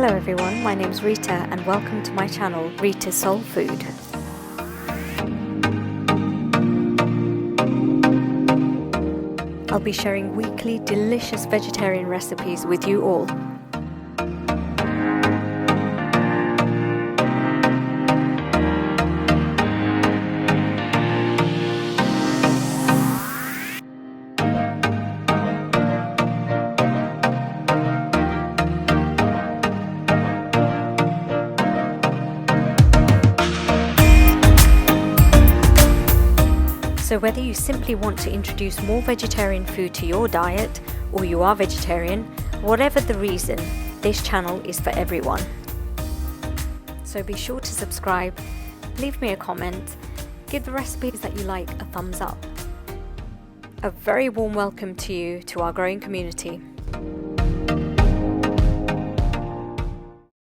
Hello everyone, my name's Reeta and welcome to my channel, Reeta's Soul Food. I'll be sharing weekly delicious vegetarian recipes with you all. So whether you simply want to introduce more vegetarian food to your diet, or you are vegetarian, whatever the reason, this channel is for everyone. So be sure to subscribe, leave me a comment, give the recipes that you like a thumbs up. A very warm welcome to you to our growing community.